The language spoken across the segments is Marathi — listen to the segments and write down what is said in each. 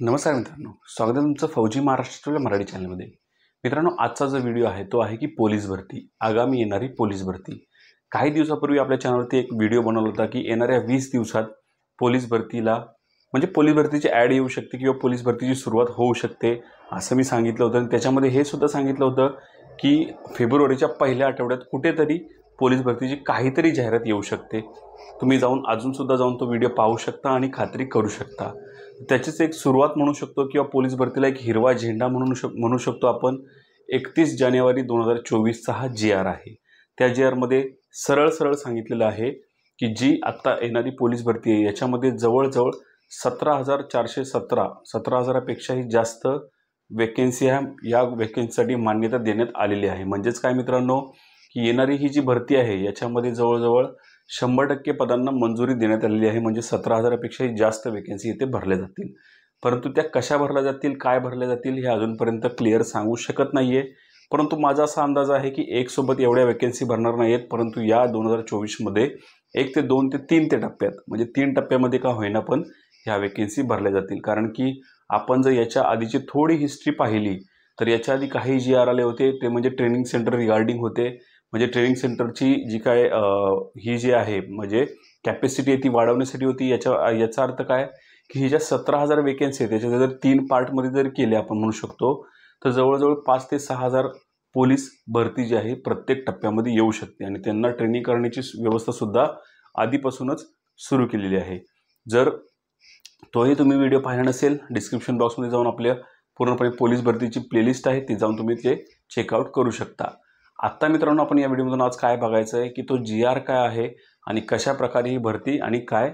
नमस्कार मित्रांनो, स्वागत आहे तुमचं फौजी महाराष्ट्राच्या मराठी चॅनलमध्ये। मित्रांनो, आजचा जो व्हिडिओ आहे तो आहे की पोलीस भरती, आगामी येणारी पोलीस भरती। काही दिवसापूर्वी आपल्या चॅनलवरती एक व्हिडिओ बनवला होता की येणाऱ्या 20 दिवसात पोलीस भरतीला पोलीस भरतीची ॲड येऊ शकते किंवा पोलीस भरतीची सुरुवात होऊ शकते असं मी सांगितलं होतं। आणि त्याच्यामध्ये हे सुद्धा सांगितलं होतं की फेब्रुवारीच्या पहिल्या आठवड्यात कुठेतरी पोलीस भरतीची काहीतरी जाहिरात येऊ शकते। तुम्ही अजून सुद्धा जाऊन तो व्हिडिओ पाहू शकता आणि खात्री करू शकता। त्याचीच एक सुरुवात म्हणू शकतो किंवा पोलीस भरतीला एक हिरवा झेंडा म्हणू शकतो आपण। 31 जानेवारी 2024चा हा जी.आर. आहे। त्या जी.आर.मध्ये सरळ सांगितलेलं आहे की जी आता येणारी पोलीस भरती आहे याच्यामध्ये जवळजवळ 17,417 17,000पेक्षाही जास्त वेकेन्सी या वेकेन्सीसाठी मान्यता देण्यात आलेली आहे। म्हणजेच काय मित्रांनो, की येणारी ही जी भरती आहे याच्यामध्ये जवळजवळ 100% पदांना मंजुरी देण्यात आलेली आहे। म्हणजे 17,000पेक्षाही जास्त वेकेन्सी इथे भरल्या जातील। परंतु त्या कशा भरल्या जातील, काय भरल्या जातील हे अजूनपर्यंत क्लिअर सांगू शकत नाहीये। परंतु माझा असा अंदाज आहे की एक सोबत एवढ्या वेकेन्सी भरणार नाहीत, परंतु या 2024मध्ये 1 ते 2 ते 3 ते टप्प्यात म्हणजे 3 टप्प्यामध्ये का होईना पण ह्या वेकेन्सी भरल्या जातील। कारण की आपण जर याच्या आधीची थोडी हिस्ट्री पाहिली तर याच्या आधी काही जी.आर. आले होते ते म्हणजे ट्रेनिंग सेंटर रिगार्डिंग होते। म्हणजे ट्रेनिंग सेंटरची जी काय ही जी आहे म्हणजे कॅपॅसिटी ती वाढवण्यासाठी होती। याचा अर्थ काय की ही ज्या 17,000 वेकेन्सी आहेत त्याच्या जर 3 पार्टमध्ये जर केले आपण म्हणू शकतो तर जवळजवळ 5 ते 6,000 पोलीस भरती जी आहे प्रत्येक टप्प्यामध्ये येऊ शकते। आणि त्यांना ट्रेनिंग करण्याची व्यवस्था सुद्धा आधीपासूनच सुरू केलेली आहे। जर तोही तुम्ही व्हिडिओ पाहिला नसेल, डिस्क्रिप्शन बॉक्समध्ये जाऊन आपल्या पूर्णपणे पोलीस भरतीची प्लेलिस्ट आहे ती जाऊन तुम्ही ते चेकआउट करू शकता। आता मित्रांनो, आपण या व्हिडिओमधून आज काय बघायचं आहे की तो जी.आर. काय आहे आणि कशा प्रकारे ही भरती आणि काय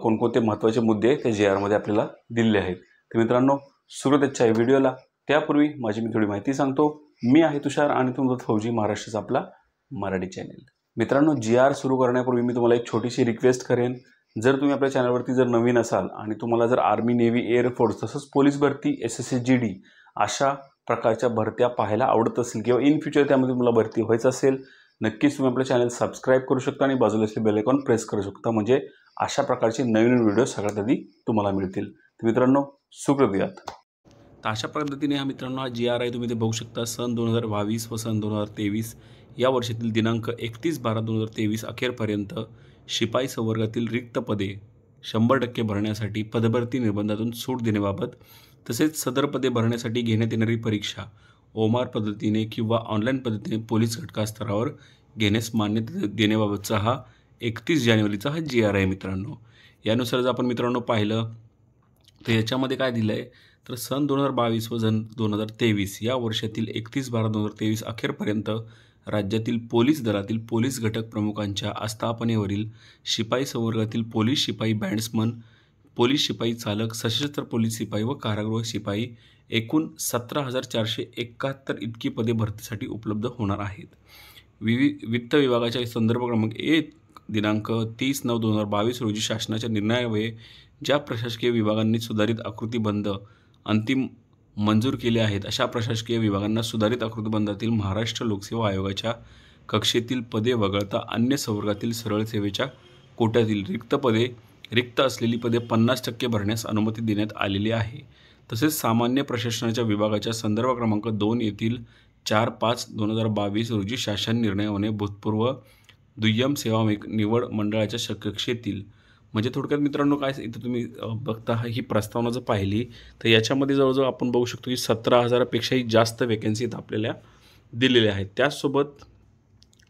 कोणकोणते महत्त्वाचे मुद्दे त्या जी.आर.मध्ये आपल्याला दिलेले आहेत। तर मित्रांनो, सुरुवातीच्या व्हिडिओला त्यापूर्वी माझी मी थोडी माहिती सांगतो। मी आहे तुषार आणि तुमचा फौजी महाराष्ट्राचा आपला मराठी चॅनल। मित्रांनो, जी.आर. सुरू करण्यापूर्वी मी तुम्हाला एक छोटीशी रिक्वेस्ट करेन। जर तुम्ही आपल्या चॅनलवरती जर नवीन असाल आणि तुम्हाला जर आर्मी, नेव्ही, एअरफोर्स तसंच पोलीस भरती, SSC GD अशा प्रकारच्या भरत्या पाहायला आवडत असेल किंवा इन फ्युचर त्यामध्ये तुम्हाला भरती व्हायचं असेल, नक्कीच तुम्ही आपलं चॅनल सबस्क्राईब करू शकता आणि बाजूला असलेले बेल आयकॉन प्रेस करू शकता। म्हणजे अशा प्रकारचे नवीन व्हिडिओ सगळ्यात आधी तुम्हाला मिळतील। तर मित्रांनो, सुप्रभात। तर अशा पद्धतीने हा मित्रांनो हा जी.आर. आहे, तुम्ही ते बघू शकता। सन 2022 व सन 2023 या वर्षातील दिनांक 31/12/2023 अखेरपर्यंत शिपाई संवर्गातील रिक्त पदे 100% भरण्यासाठी पदभरती निर्बंधातून सूट देण्याबाबत तसेच सदर पदे भरण्यासाठी घेण्यात येणारी परीक्षा ओमार पद्धतीने किंवा ऑनलाईन पद्धतीने पोलीस घटकास्तरावर घेण्यास मान्यता देण्याबाबतचा हा 31 जानेवारीचा हा जी.आर. आहे मित्रांनो। यानुसार जर आपण मित्रांनो पाहिलं तर याच्यामध्ये काय दिलं आहे तर सन 2022 व सन 2023 या वर्षातील 31/12/2023 अखेरपर्यंत राज्यातील पोलीस दलातील पोलीस घटक प्रमुखांच्या आस्थापनेवरील शिपाई संवर्गातील पोलीस शिपाई, बँड्समन, पोलीस शिपाई चालक, सशस्त्र पोलीस शिपाई व कारागृह शिपाई एकूण 17,471 इतकी पदे भरतीसाठी उपलब्ध होणार आहेत। वित्त विभागाच्या संदर्भ क्रमांक 1 दिनांक 30/9/2022 रोजी शासनाच्या निर्णयान्वये ज्या प्रशासकीय विभागांनी सुधारित आकृतीबंध अंतिम मंजूर केले आहेत अशा प्रशासकीय विभागांना सुधारित आकृतीबंधातील महाराष्ट्र लोकसेवा आयोगाच्या कक्षेतील पदे वगळता अन्य संवर्गातील सरळ सेवेच्या कोट्यातील रिक्त असलेली पदे 50% भरण्यास अनुमती देण्यात आलेली आहे। तसेच सामान्य प्रशासनाच्या विभागाच्या संदर्भ क्रमांक 2 येथील 4/5/2022 रोजी शासन निर्णयाने भूतपूर्व दुय्यम सेवा निवड मंडळाच्या कक्षेतील म्हणजे थोडक्यात मित्रांनो काय इथं तुम्ही बघता ही प्रस्तावना जर पाहिली तर याच्यामध्ये जवळजवळ आपण बघू शकतो की 17,000पेक्षाही जास्त वेकेन्सी आपल्याला दिलेल्या आहेत। त्याचसोबत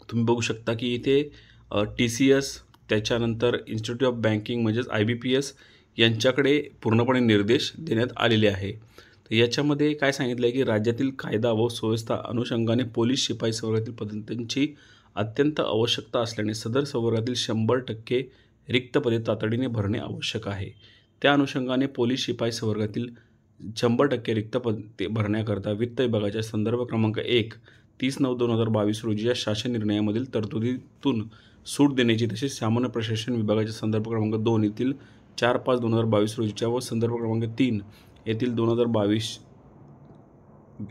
तुम्ही बघू शकता की इथे TCS त्याच्यानंतर इन्स्टिट्यूट ऑफ बँकिंग म्हणजेच IBPS यांच्याकडे पूर्णपणे निर्देश देण्यात आलेले आहे। तर याच्यामध्ये काय सांगितलं आहे की राज्यातील कायदा व सुव्यवस्था अनुषंगाने पोलीस शिपाई संवर्गातील पदांची अत्यंत आवश्यकता असल्याने सदर संवर्गातील 100% रिक्त पदे तातडीने भरणे आवश्यक आहे। त्या अनुषंगाने पोलीस शिपाई संवर्गातील 100% रिक्त पदे भरण्याकरता वित्त विभागाच्या संदर्भ क्रमांक 1 30/9/2022 रोजी या शासन निर्णयामधील तरतुदीतून सूट देण्याची तसेच सामान्य प्रशासन विभागाच्या संदर्भ क्रमांक 2 येथील 4/5/2022 रोजीच्या व संदर्भ क्रमांक 3 येथील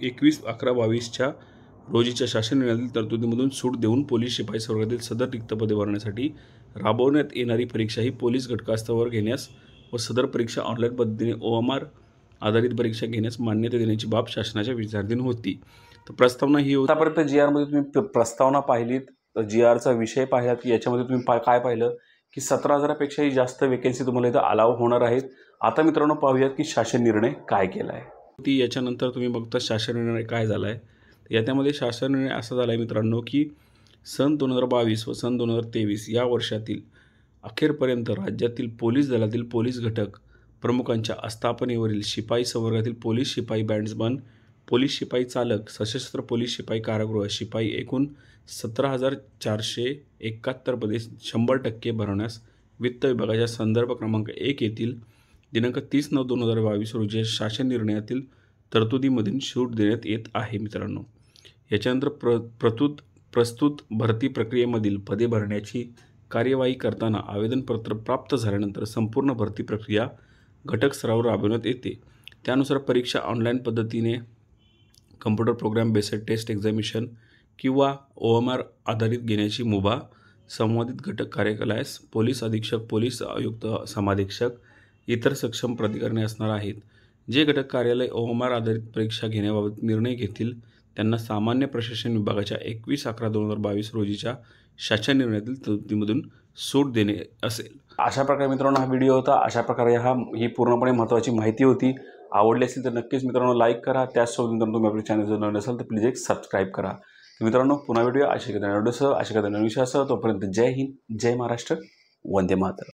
21/11/22च्या रोजीच्या शासन निर्णयातील तरतुदीमधून सूट देऊन पोलीस शिपाई संवर्गातील सदर रिक्त पदे भरण्यासाठी राबवण्यात येणारी परीक्षा ही पोलीस घटकास्तरावर घेण्यास व सदर परीक्षा ऑनलाईन पद्धतीने OMR आधारित परीक्षा घेण्यास मान्यता देण्याची बाब शासनाच्या विचाराधीन होती. तर प्रस्तावना ही आतापर्यंत जी आरमध्ये तुम्ही प्रस्तावना पाहिलीत, जी आरचा विषय पाहिलात की याच्यामध्ये तुम्ही काय पाहिलं की 17,000पेक्षाही जास्त वेकेन्सी तुम्हाला इथं अलाव होणार आहेत. आता मित्रांनो पाहूयात की शासन निर्णय काय केला आहे. ती याच्यानंतर तुम्ही बघता शासन निर्णय काय झाला आहे. याच्यामध्ये शासन निर्णय असा झाला आहे मित्रांनो की सन 2022 व सन 2023 या वर्षातील अखेरपर्यंत राज्यातील पोलीस दलातील पोलीस घटक प्रमुखांच्या आस्थापनेवरील शिपाई संवर्गातील पोलीस शिपाई बॅट्समन, पोलीस शिपाई चालक, सशस्त्र पोलीस शिपाई कारागृह शिपाई एकूण 17,471 पदे 100% भरवण्यास वित्त विभागाच्या संदर्भ क्रमांक 1 येथील दिनांक 30/9/2022 रोजी शासन निर्णयातील तरतुदीमधून सूट देण्यात येत आहे. मित्रांनो, याच्यानंतर प्रस्तुत भरती प्रक्रियेमधील पदे भरण्याची कार्यवाही करताना आवेदनपत्र प्राप्त झाल्यानंतर संपूर्ण भरती प्रक्रिया घटक स्तरावर राबविण्यात येते. त्यानुसार परीक्षा ऑनलाईन पद्धतीने, computer program based test examination किंवा OMR आधारित घेण्याची मुभा संबंधित घटक कार्यालयास पोलीस अधीक्षक, पोलीस आयुक्त, समाधीक्षक, इतर सक्षम प्राधिकरणे असणार आहेत. जे घटक कार्यालय OMR आधारित परीक्षा घेण्याबाबत निर्णय घेतील त्यांना सामान्य प्रशासन विभागाच्या 21/11/2022 रोजीच्या शासन निर्णयातील तरतुदीमधून सूट देणे असेल. अशा प्रकारे मित्रांनो हा व्हिडिओ होता. अशा प्रकारे ही पूर्णपणे महत्त्वाची माहिती होती. आवडली असेल तर नक्कीच मित्रांनो लाईक करा. त्याचसोबत मित्रांनो तुम्ही आपल्या चॅनल जर नवीन असाल तर प्लीज एक सबस्क्राईब करा. मित्रांनो पुन्हा व्हिडिओ अशा एखाद्या व्हिडिओसह, अशा एखाद्या नवीन विषयासह. तोपर्यंत जय हिंद, जय महाराष्ट्र, वंदे मातरम.